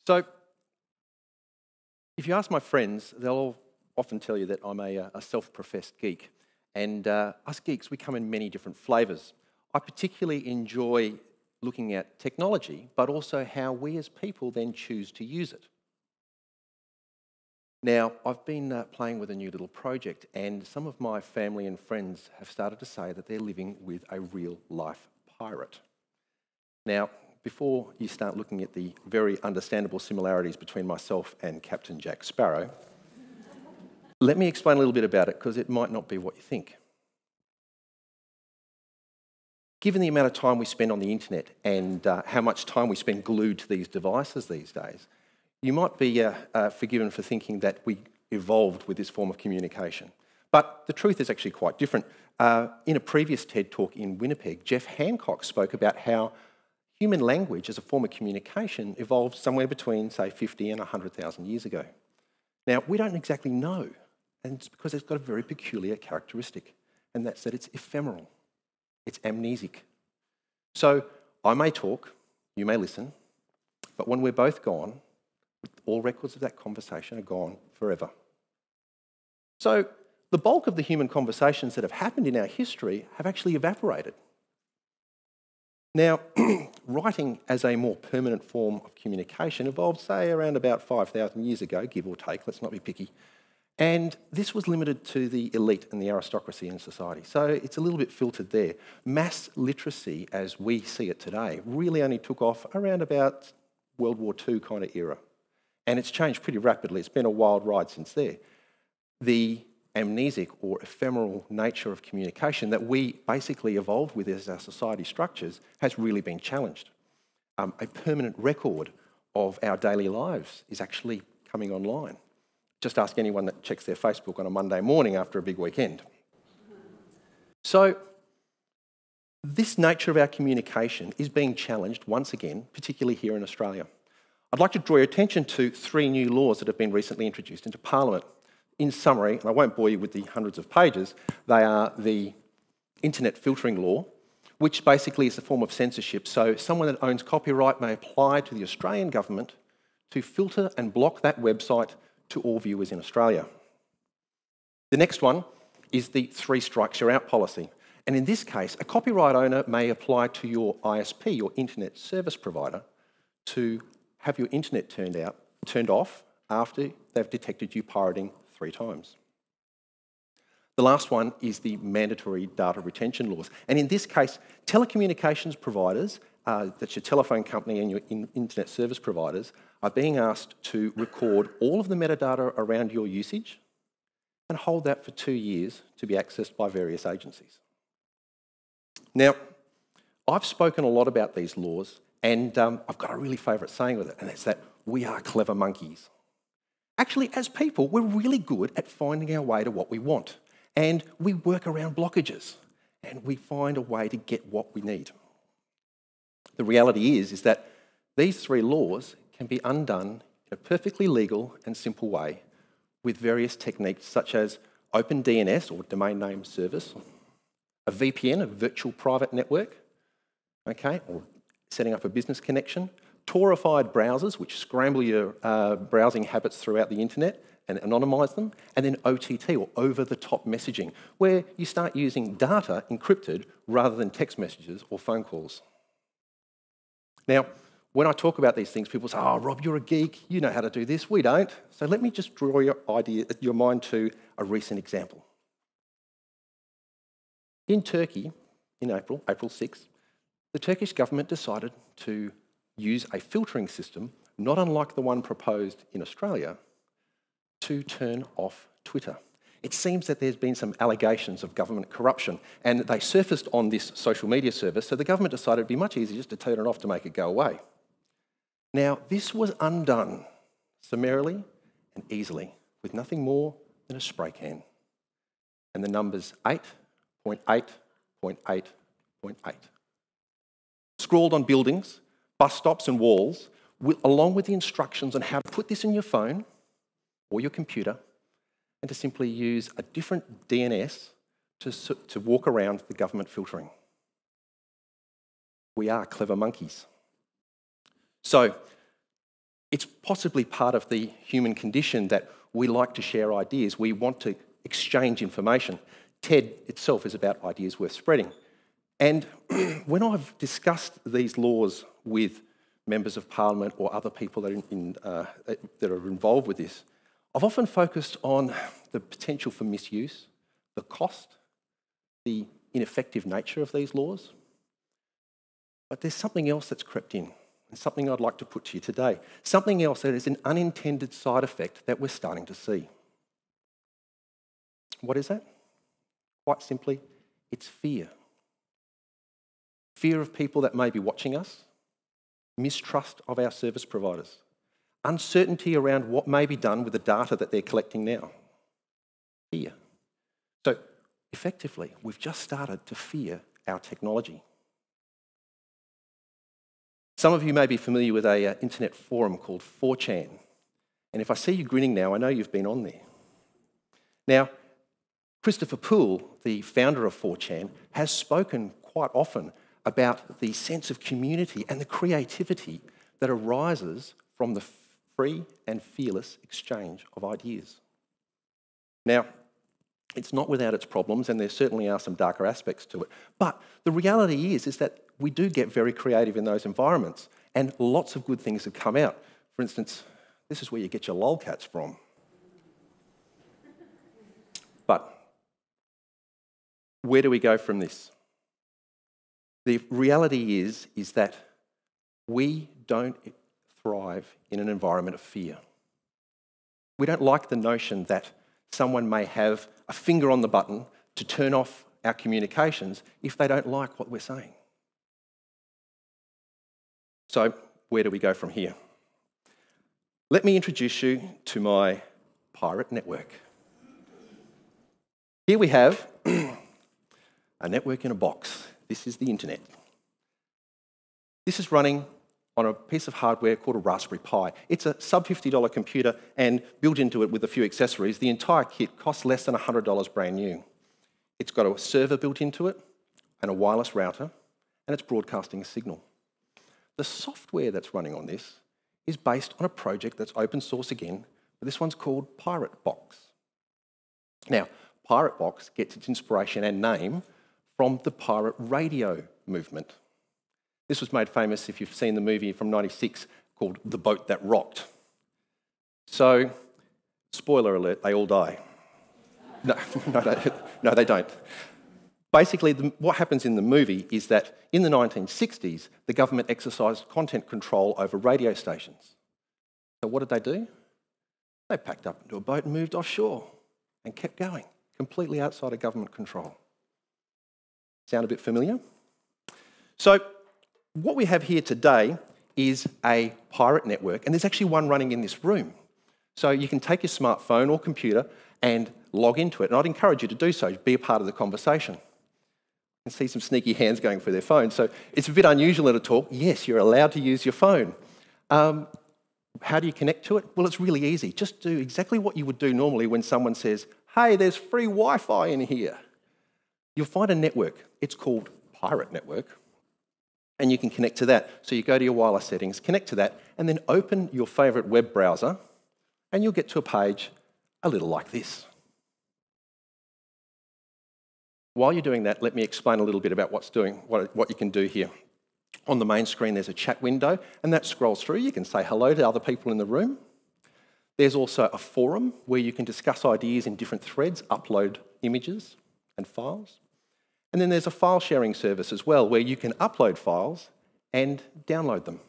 So, if you ask my friends, they'll all often tell you that I'm a self-professed geek. And us geeks, we come in many different flavours. I particularly enjoy looking at technology, but also how we as people then choose to use it. Now, I've been playing with a new little project, and some of my family and friends have started to say that they're living with a real-life pirate. Now, before you start looking at the very understandable similarities between myself and Captain Jack Sparrow, let me explain a little bit about it, because it might not be what you think. Given the amount of time we spend on the internet and how much time we spend glued to these devices these days, you might be forgiven for thinking that we evolved with this form of communication. But the truth is actually quite different. In a previous TED talk in Winnipeg, Jeff Hancock spoke about how human language as a form of communication evolved somewhere between, say, 50 and 100,000 years ago. Now, we don't exactly know, and it's because it's got a very peculiar characteristic, and that's that it's ephemeral, it's amnesic. So I may talk, you may listen, but when we're both gone, all records of that conversation are gone forever. So the bulk of the human conversations that have happened in our history have actually evaporated. Now, writing as a more permanent form of communication evolved, say, around about 5,000 years ago, give or take, let's not be picky. And this was limited to the elite and the aristocracy in society. So it's a little bit filtered there. Mass literacy, as we see it today, really only took off around about World War II kind of era. And it's changed pretty rapidly. It's been a wild ride since there. The amnesic or ephemeral nature of communication that we basically evolved with as our society structures has really been challenged. A permanent record of our daily lives is actually coming online. Just ask anyone that checks their Facebook on a Monday morning after a big weekend. So this nature of our communication is being challenged once again, particularly here in Australia. I'd like to draw your attention to 3 new laws that have been recently introduced into Parliament. In summary, and I won't bore you with the hundreds of pages, they are the internet filtering law, which basically is a form of censorship. So someone that owns copyright may apply to the Australian government to filter and block that website to all viewers in Australia. The next one is the 3 strikes you're out policy. And in this case, a copyright owner may apply to your ISP, your internet service provider, to have your internet turned off after they've detected you pirating 3 times. The last one is the mandatory data retention laws. And in this case, telecommunications providers, that's your telephone company and your internet service providers, are being asked to record all of the metadata around your usage and hold that for 2 years to be accessed by various agencies. Now, I've spoken a lot about these laws, and I've got a really favourite saying with it, and it's that we are clever monkeys. Actually, as people, we're really good at finding our way to what we want, and we work around blockages, and we find a way to get what we need. The reality is that these 3 laws can be undone in a perfectly legal and simple way with various techniques such as Open DNS, or Domain Name Service, a VPN, a virtual private network, okay, or setting up a business connection, Torified browsers, which scramble your browsing habits throughout the internet and anonymise them, and then OTT, or over-the-top messaging, where you start using data encrypted rather than text messages or phone calls. Now, when I talk about these things, people say, "Oh, Rob, you're a geek, you know how to do this." We don't. So let me just draw your mind to a recent example. In Turkey, in April 6th, the Turkish government decided to use a filtering system, not unlike the one proposed in Australia, to turn off Twitter. It seems that there's been some allegations of government corruption, and they surfaced on this social media service, so the government decided it'd be much easier just to turn it off to make it go away. Now, this was undone summarily and easily with nothing more than a spray can. And the number's 8.8.8.8. Scrawled on buildings, bus stops and walls, along with the instructions on how to put this in your phone or your computer, and to simply use a different DNS to walk around the government filtering. We are clever monkeys. So, It's possibly part of the human condition that we like to share ideas. We want to exchange information. TED itself is about ideas worth spreading. And when I've discussed these laws with members of parliament or other people that are involved with this, I've often focused on the potential for misuse, the cost, the ineffective nature of these laws. But there's something else that's crept in, and something I'd like to put to you today. Something else that is an unintended side effect that we're starting to see. What is that? Quite simply, it's fear. Fear of people that may be watching us, mistrust of our service providers, uncertainty around what may be done with the data that they're collecting now. Fear. So, effectively, we've just started to fear our technology. Some of you may be familiar with an internet forum called 4chan. And if I see you grinning now, I know you've been on there. Now, Christopher Poole, the founder of 4chan, has spoken quite often about the sense of community and the creativity that arises from the free and fearless exchange of ideas. Now, it's not without its problems, and there certainly are some darker aspects to it. But the reality is that we do get very creative in those environments, and lots of good things have come out. For instance, this is where you get your lolcats from. But where do we go from this? The reality is that we don't thrive in an environment of fear. We don't like the notion that someone may have a finger on the button to turn off our communications if they don't like what we're saying. So, where do we go from here? Let me introduce you to my pirate network. Here we have a network in a box. This is the internet. This is running on a piece of hardware called a Raspberry Pi. It's a sub-$50 computer, and built into it with a few accessories, the entire kit costs less than $100 brand new. It's got a server built into it and a wireless router, and it's broadcasting a signal. The software that's running on this is based on a project that's open source again, but this one's called PirateBox. Now, PirateBox gets its inspiration and name from the pirate radio movement. This was made famous if you've seen the movie from '96 called The Boat That Rocked. So, spoiler alert, they all die. No, they don't. Basically, what happens in the movie is that in the 1960s, the government exercised content control over radio stations. So what did they do? They packed up into a boat and moved offshore and kept going, completely outside of government control. Sound a bit familiar? So what we have here today is a pirate network, and there's actually one running in this room. So you can take your smartphone or computer and log into it, and I'd encourage you to do so, be a part of the conversation. I can see some sneaky hands going for their phone, so it's a bit unusual at a talk. Yes, you're allowed to use your phone. How do you connect to it? Well, it's really easy. Just do exactly what you would do normally when someone says, hey, there's free Wi-Fi in here. You'll find a network. It's called Pirate Network, and you can connect to that. So you go to your wireless settings, connect to that, and then open your favourite web browser, and you'll get to a page a little like this. While you're doing that, let me explain a little bit about what you can do here. On the main screen, there's a chat window, and that scrolls through. You can say hello to other people in the room. There's also a forum where you can discuss ideas in different threads, upload images and files. And then there's a file sharing service as well, where you can upload files and download them.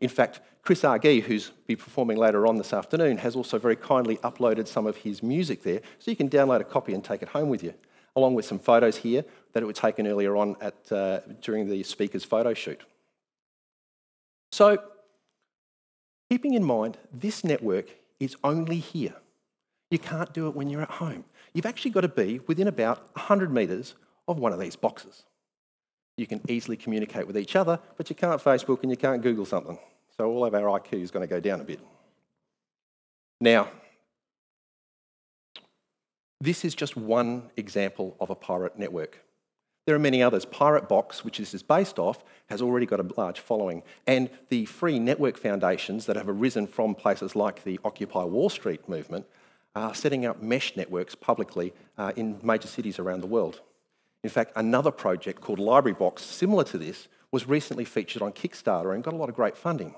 In fact, Chris Argy, who's be performing later on this afternoon, has also very kindly uploaded some of his music there, so you can download a copy and take it home with you, along with some photos here that were taken earlier on during the speaker's photo shoot. So, keeping in mind, this network is only here. You can't do it when you're at home. You've actually got to be within about 100 metres of one of these boxes. You can easily communicate with each other, but you can't Facebook and you can't Google something. So all of our IQ is going to go down a bit. Now, this is just one example of a pirate network. There are many others. Pirate Box, which this is based off, has already got a large following. And the free network foundations that have arisen from places like the Occupy Wall Street movement are setting up mesh networks publicly in major cities around the world. In fact, another project called Library Box, similar to this, was recently featured on Kickstarter and got a lot of great funding.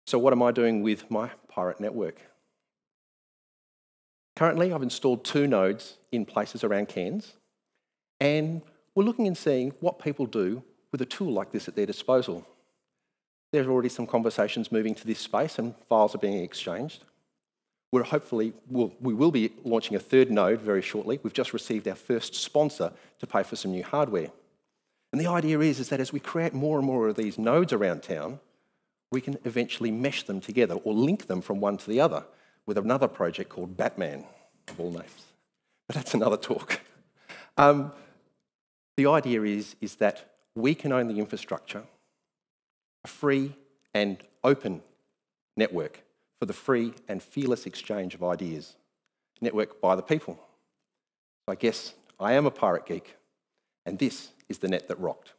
So what am I doing with my pirate network? Currently, I've installed 2 nodes in places around Cairns, and we're looking and seeing what people do with a tool like this at their disposal. There's already some conversations moving to this space and files are being exchanged. We will be launching a 3rd node very shortly. We've just received our first sponsor to pay for some new hardware. And the idea is that as we create more and more of these nodes around town, we can eventually mesh them together or link them from one to the other with another project called Batman, of all names. But that's another talk. The idea is that we can own the infrastructure, a free and open network for the free and fearless exchange of ideas, networked by the people. I guess I am a pirate geek, and this is the net that rocked.